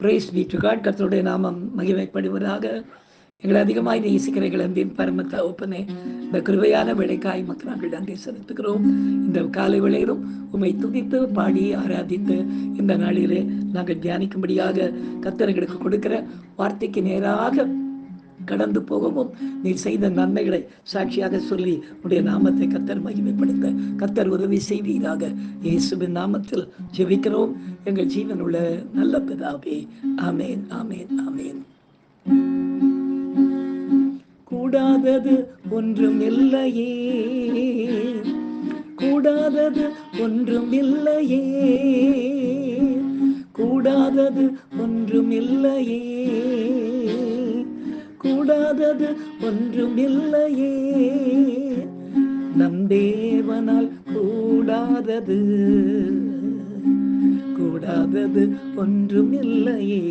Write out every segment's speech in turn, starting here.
Price B to God. கர்த்தருடைய நாமம் மகிமைப்படுவதாக. எங்களை அதிகமாய் நேசிக்கிற எங்கள் அன்பின் பரம தகப்பனே, இந்த கிருபையான வேலைக்காய் மக்கள் நாங்கள் நன்றி செலுத்துகிறோம். இந்த காலை வேளையிலும் உம்மை துதித்து பாடி ஆராதித்து இந்த நாளிலே நாங்கள் தியானிக்கும்படியாக கர்த்தர் எங்களுக்கு கொடுக்கிற வார்த்தைக்கு நேராக கடந்து போகவும் நீர் செய்த நன்மைகளை சாட்சியாக சொல்லி உடைய நாமத்தை கர்த்தர் மகிமைப்படுத்த கர்த்தர் உதவி செய்வீராக. இயேசுவின் நாமத்தில் ஜெபிக்கிறோம் எங்கள் ஜீவன் உள்ள நல்ல பிதாவே. ஆமேன், ஆமேன், ஆமேன். கூடாதது ஒன்றும் இல்லையே, கூடாதது ஒன்றும் இல்லையே, கூடாதது ஒன்றும் இல்லையே, கூடாதது ஒன்றும் இல்லையே, நம் தேவனால் கூடாதது, கூடாதது ஒன்றும் இல்லையே,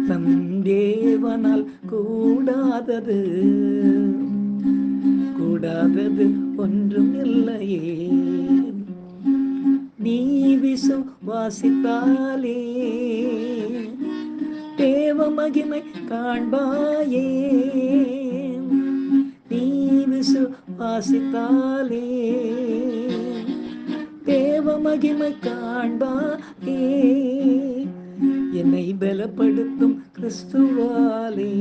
நம் தேவனால் கூடாதது, கூடாதது ஒன்றும் இல்லையே. நீ விசுவாசித்தாலே தேவ மகிமை காண்பாயே, நீ விசுவாசித்தாலே தேவ மகிமை காண்பாயே, என்னை பலப்படுத்தும் கிறிஸ்துவாலே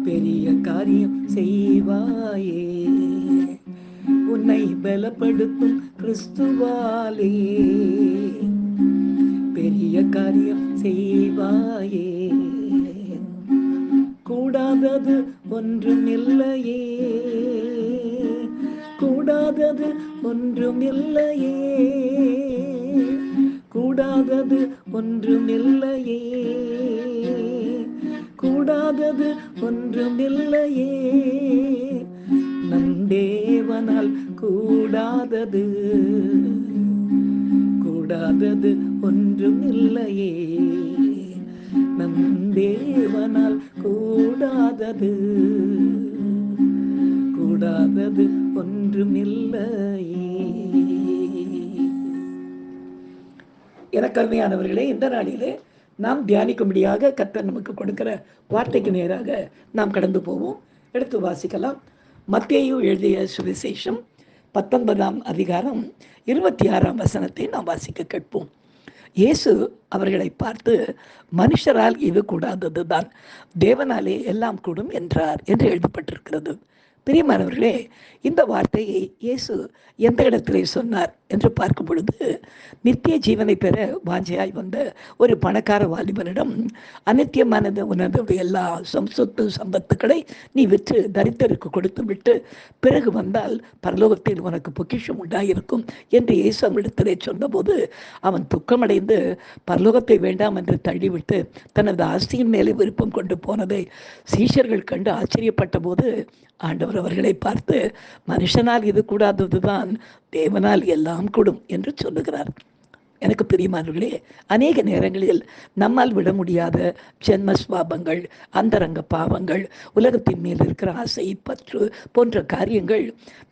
பெரிய காரியம் செய்வாயே, உன்னை பலப்படுத்தும் கிறிஸ்துவாலே பெரிய காரியம் செய்வாயே. கூடாதது ஒன்றும் இல்லையே, கூடாதது ஒன்றும் இல்லையே, கூடாதது ஒன்றும் இல்லையே, கூடாதது ஒன்றும் இல்லையே, நம் தேவனால் கூடாதது, கூடாதது ஒன்றும் இல்லையே, நம் தேவனால் கூடாதது, கூடாதது ஒன்றும் இல்லையே. எனக்கருமையானவர்களே, இந்த நாளிலே நாம் தியானிக்கும்படியாக கர்த்தர் நமக்கு கொடுக்கிற வார்த்தைக்கு நேராக நாம் கடந்து போவோம். எடுத்து வாசிக்கலாம். மத்தேயு எழுதிய சுவிசேஷம் 19ஆம் அதிகாரம் 26ஆம் வசனத்தை நாம் வாசிக்க கேட்போம். இயேசு அவர்களை பார்த்து, மனுஷரால் இது கூடாதது தான், தேவனாலே எல்லாம் கூடும் என்றார் என்று எழுதப்பட்டிருக்கிறது. பிரியமானவர்களே, இந்த வார்த்தையை இயேசு எந்த இடத்திலே சொன்னார் என்று பார்க்கும் பொழுது, நித்திய ஜீவனை பெற வாஞ்சையாய் வந்த ஒரு பணக்கார வாலிபனிடம், அநித்தியமானது உனதுடைய எல்லா சொத்து சம்பத்துக்களை நீ விற்று தரித்திற்கு கொடுத்து விட்டு பிறகு வந்தால் பரலோகத்தில் உனக்கு பொக்கிஷம் உண்டாயிருக்கும் என்று இயேசு அவனிடத்திலே சொன்னபோது, அவன் துக்கமடைந்து பரலோகத்தை வேண்டாம் என்று தள்ளிவிட்டு தனது ஆஸ்தியின் மேலே விருப்பம் கொண்டு போனதை சீஷர்கள் கண்டு ஆச்சரியப்பட்ட போது, ஆண்டவர் அவர்களை பார்த்து, மனுஷனால் இது கூடாததுதான், தேவனால் எல்லாம் கூடும் என்று சொல்லுகிறார். எனக்கு பிரியமானவர்களே, அநேக நேரங்களில் நம்மால் விட முடியாத ஜென்ம சுவாபங்கள், அந்தரங்க பாவங்கள், உலகத்தின் மேல் இருக்கிற ஆசை, பற்று போன்ற காரியங்கள்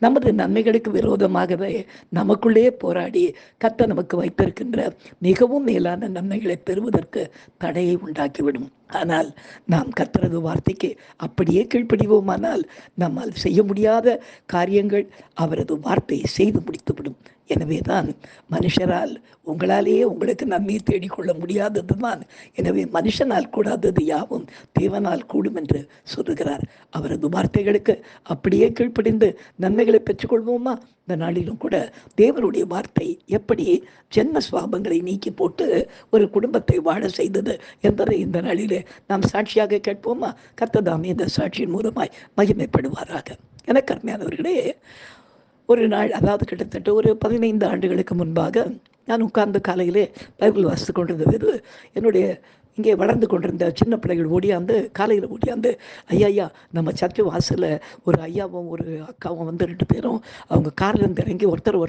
நமது நன்மைகளுக்கு விரோதமாகவே நமக்குள்ளே போராடி கர்த்தர் நமக்கு வைத்திருக்கின்ற மிகவும் மேலான நன்மைகளை பெறுவதற்கு தடையை உண்டாக்கிவிடும். ஆனால் நாம் கர்த்தரது வார்த்தைக்கு அப்படியே கீழ்ப்படிவோமானால் நம்மால் செய்ய முடியாத காரியங்கள் அவரது வார்த்தையை செய்து முடித்துவிடும். எனவே தான் மனுஷரால் உங்களாலேயே உங்களுக்கு நன்மையை தேடிக்கொள்ள முடியாதது தான், எனவே மனுஷனால் கூடாதது யாவும் தேவனால் கூடும் என்று சொல்லுகிறார். அவரது வார்த்தைகளுக்கு அப்படியே கீழ்ப்படிந்து நன்மைகளை பெற்றுக்கொள்வோமா? இந்த நாளிலும் கூட தேவனுடைய வார்த்தை எப்படி ஜென்ம சுவாபங்களை நீக்கி போட்டு ஒரு குடும்பத்தை வாழ செய்தது என்பதை இந்த நாளிலே நாம் சாட்சியாக கேட்போமா? கர்த்தர் இந்த சாட்சியின் மூலமாய் மகிமைப்படுவாராக. எனக்கு அருமையானவர்களே, ஒரு நாள், அதாவது கிட்டத்தட்ட ஒரு 15 ஆண்டுகளுக்கு முன்பாக நான் உட்கார்ந்து காலையிலே பைபிள் வாசித்து கொண்டிருந்த போது என்னுடைய இங்கே வளர்ந்து கொண்டிருந்த சின்ன பிள்ளைகள் ஓடியாந்து காலையில் ஓடியாந்து, ஐயா ஐயா நம்ம சர்ச்சு வாசலில் ஒரு ஐயாவும் ஒரு அக்காவும் வந்து 2 பேரும் அவங்க கார்லேருந்து இறங்கி ஒருத்தர்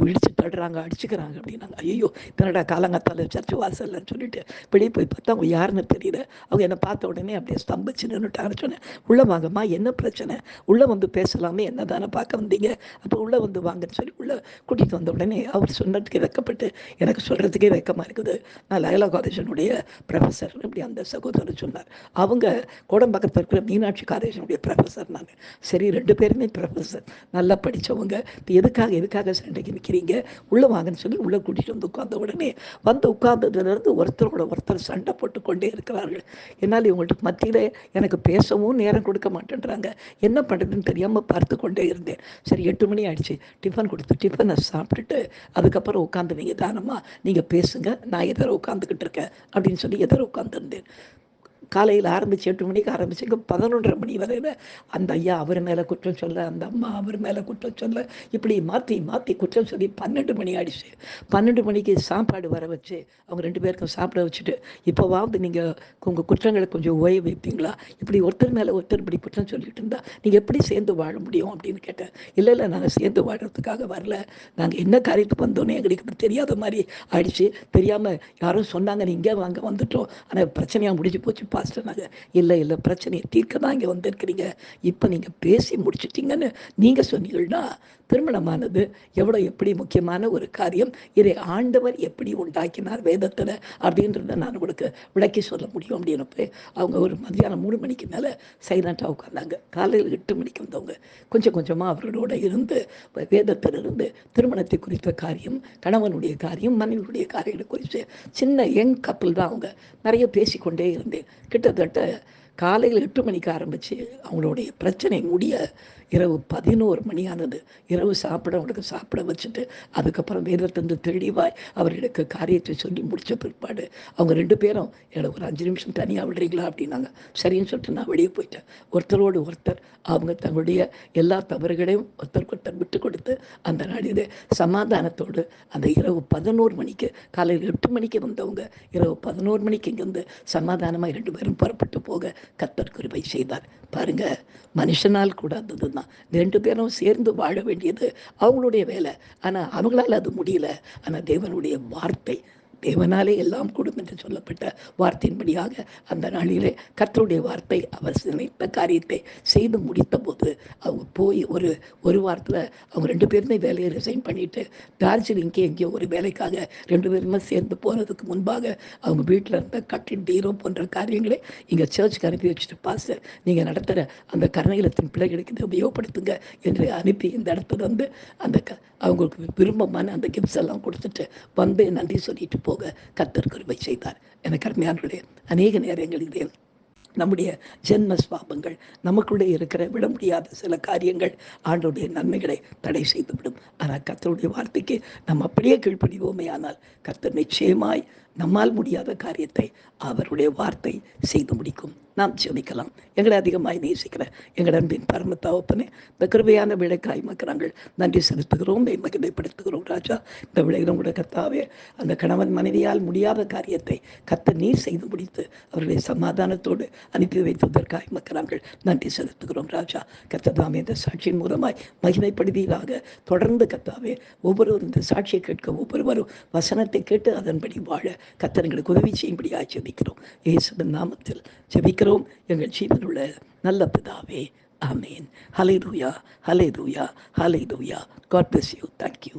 இடிச்சு தடுறாங்க, அடிச்சுக்கிறாங்க அப்படின்னாங்க. ஐயோ தன்னடா காலங்காத்தால் சர்ச்சு வாசல்லன்னு சொல்லிட்டு வெளியே போய் பார்த்தா அவங்க யாருன்னு தெரியல. அவங்க என்னை பார்த்த உடனே அப்படியே ஸ்தம்பிச்சு நின்றுட்டாங்கன்னு சொன்னேன். உள்ளே வாங்கம்மா, என்ன பிரச்சனை, உள்ளே வந்து பேசலாமே, என்ன தானே பார்க்க வந்தீங்க, அப்போ உள்ளே வந்து வாங்கன்னு சொல்லி உள்ளே கூட்டிகிட்டு வந்த உடனே அவர் சொன்னதுக்கு வெக்கப்பட்டு, எனக்கு சொல்கிறதுக்கே வெக்கமாக இருக்குது, நான் லயோலா காலேஜினுடைய ப்ரொஃபஸர் அப்படி அந்த சகோதரர் சொன்னார். அவங்க கோடம்பாக்கத்தில் இருக்கிற மீனாட்சி காலேஜினுடைய ப்ரொஃபஸர். நான் சரி 2 பேருமே ப்ரொஃபஸர், நல்லா படித்தவங்க, இப்போ எதுக்காக சண்டைக்கு நிற்கிறீங்க, உள்ளே வாங்கன்னு சொல்லி உள்ளே கூட்டிகிட்டு வந்து உட்கார்ந்த உடனே வந்து உட்கார்ந்ததுலேருந்து ஒருத்தரோட ஒருத்தர் சண்டை போட்டு கொண்டே இருக்கிறார்கள். என்னால் இவங்கள்ட்ட மத்தியில் எனக்கு பேசவும் நேரம் கொடுக்க மாட்டேன்றாங்க, என்ன பண்ணுறதுன்னு தெரியாமல் பார்த்து கொண்டே இருந்தேன். சரி 8 மணி ஆயிடுச்சு, டிஃபன் கொடுத்து டிஃபனை சாப்பிட்டுட்டு அதுக்கப்புறம் உட்காந்துவீங்க தானம்மா, நீங்கள் பேசுங்க, நான் எதிர உட்காந்துக்கிட்டு இருக்கேன் அப்படின்னு சொல்லி எதிர உட்காந்துருந்தேன். காலையில் ஆரம்பித்து 8 மணிக்கு ஆரம்பிச்சுங்க 11:30 மணி வரையில் அந்த ஐயா அவர் மேலே குற்றம் சொல்ல, அந்த அம்மா அவர் மேலே குற்றம் சொல்ல, இப்படி மாற்றி குற்றம் சொல்லி 12 மணி ஆகிடுச்சு. 12 மணிக்கு சாப்பாடு வர வச்சு அவங்க 2 பேருக்கும் சாப்பிட வச்சுட்டு, இப்போவாவது நீங்கள் உங்கள் குற்றங்களை கொஞ்சம் ஓய வைப்பீங்களா, இப்படி ஒருத்தர் மேலே ஒருத்தர் இப்படி குற்றம் சொல்லிட்டு இருந்தால் நீங்கள் எப்படி சேர்ந்து வாழ முடியும் அப்படின்னு கேட்டேன். இல்லை நாங்கள் சேர்ந்து வாழறதுக்காக வரல, நாங்கள் என்ன காரியத்துக்கு வந்தோன்னே எங்களுக்கு தெரியாத மாதிரி ஆயிடுச்சு, தெரியாமல் யாரும் சொன்னாங்க நீங்கள் வாங்க வந்துட்டோம், ஆனால் பிரச்சனையாக முடிஞ்சு போச்சு பாஸ்டர். நாங்கள் இல்லை பிரச்சனையை தீர்க்க தான் இங்கே வந்திருக்கிறீங்க, இப்போ நீங்கள் பேசி முடிச்சிட்டிங்கன்னு நீங்கள் சொன்னீங்கன்னா, திருமணமானது எவ்வளோ எப்படி முக்கியமான ஒரு காரியம், இதை ஆண்டவர் எப்படி உண்டாக்கினார் வேதத்தில் அப்படின்றத நான் உங்களுக்கு விளக்கி சொல்ல முடியும் அப்படின்னப்போ அவங்க ஒரு மதியானம் 3 மணிக்கு மேலே சைலண்ட்டாக உட்காந்தாங்க. காலையில் 8 மணிக்கு வந்தவங்க கொஞ்சம் கொஞ்சமாக அவர்களோட இருந்து வேதத்திலிருந்து திருமணத்தை குறித்த காரியம், கணவனுடைய காரியம், மனைவியுடைய காரியங்களை குறித்து சின்ன யங் கப்பல் தான் அவங்க, நிறைய பேசிக்கொண்டே இருந்தேன். கிட்டத்தட்ட காலையில் 8 மணிக்கு ஆரம்பித்து அவங்களுடைய பிரச்சனை முடிய இரவு 11 மணி ஆனது. இரவு அவங்களுக்கு சாப்பிட வச்சுட்டு அதுக்கப்புறம் வேதத்திலிருந்து தெளிவாய் அவர்களுக்கு காரியத்தை சொல்லி முடித்த பிற்பாடு அவங்க 2 பேரும் என்னை ஒரு 5 நிமிஷம் தனியாக விடுறீங்களா அப்படின்னாங்க. சரின்னு சொல்லிட்டு நான் வெளியே போயிட்டேன். ஒருத்தரோடு ஒருத்தர் அவங்க தங்களுடைய எல்லா தவறுகளையும் ஒருத்தருக்கு விட்டு கொடுத்து அந்த நாளிலே சமாதானத்தோடு அந்த இரவு 11 மணிக்கு, காலையில் 8 மணிக்கு வந்தவங்க இரவு 11 மணிக்கு இங்கேருந்து சமாதானமாக 2 பேரும் புறப்பட்டு போக கர்த்தர் கிருபை செய்தார். பாருங்க, மனுஷனால் கூடாதது தான். 2 பேரும் சேர்ந்து வாழ வேண்டியது அவங்களுடைய வேலை, ஆனால் அவங்களால அது முடியல. ஆனால் தேவனுடைய வார்த்தை, தேவனாலே எல்லாம் கூடும் என்று சொல்லப்பட்ட வார்த்தையின்படியாக அந்த நாளிலே கர்த்தருடைய வார்த்தை அவர் நினைத்த காரியத்தை செய்து முடித்த போது அவங்க போய் ஒரு வாரத்தில் அவங்க 2 பேருமே வேலையை ரிசைன் பண்ணிவிட்டு டார்ஜிலிங்கே எங்கேயோ ஒரு வேலைக்காக 2 பேருமே சேர்ந்து போகிறதுக்கு முன்பாக அவங்க வீட்டில் இருந்த கட்டின் பீரோ போன்ற காரியங்களை இங்கே சர்ச்சுக்கு அனுப்பி வச்சுட்டு, பாஸ்டர் நீங்கள் நடத்துகிற அந்த கருணையிலத்தின் பிள்ளைகளுக்கு இதை உபயோகப்படுத்துங்க என்று அனுப்பி இந்த இடத்துல வந்து அந்த அவங்களுக்கு விரும்பமான அந்த கிஃப்ட்ஸ் எல்லாம் கொடுத்துட்டு வந்து நன்றி சொல்லிட்டு போக கர்த்தர் கிருபை செய்தார். எனக்கு அருமையானவர்களே, அநேக நேரங்களிலே நம்முடைய ஜென்ம ஸ்வாபங்கள், நமக்குள்ளே இருக்கிற விட முடியாத சில காரியங்கள் ஆண்டோடைய நன்மைகளை தடை செய்துவிடும். ஆனால் கர்த்தருடைய வார்த்தைக்கு நம்ம அப்படியே கீழ்ப்படிவோமே ஆனால் கர்த்தர் நிச்சயமாய் நம்மால் முடியாத காரியத்தை அவருடைய வார்த்தை செய்து முடிக்கும். நாம் ஜெபிக்கலாம். எங்களை அதிகமாய் நேசிக்கிற எங்கள் அன்பின் பரம தகப்பனே, இந்த கிருபையான விளைக்காய் மக்கள் நன்றி செலுத்துகிறோம், மகிமைப்படுத்துகிறோம். ராஜா, இந்த விளையிலும் கூட கர்த்தாவே அந்த கணவன் மனைவியால் முடியாத காரியத்தை கர்த்தர் நீர் செய்து முடித்து அவர்களை சமாதானத்தோடு அனுப்பி வைத்ததற்காய் மக்கள் நன்றி செலுத்துகிறோம். ராஜா, கர்த்ததாமே இந்த சாட்சியின் மூலமாய் மகிமைப்படுவீராக. தொடர்ந்து கர்த்தாவே ஒவ்வொருவரும் இந்த சாட்சியை கேட்க ஒவ்வொருவரும் வசனத்தை கேட்டு அதன்படி வாழ கர்த்தர் எங்களுக்கு உதவி செய்யும்படியாக ஜெபிக்கிறோம். இயேசுவின் நாமத்தில் ஜெபிக்கிறோம் எங்கள் ஜீவனுள்ள நல்ல பிதாவே, ஆமேன். ஹல்லேலூயா, ஹல்லேலூயா, ஹல்லேலூயா. God bless you. Thank you.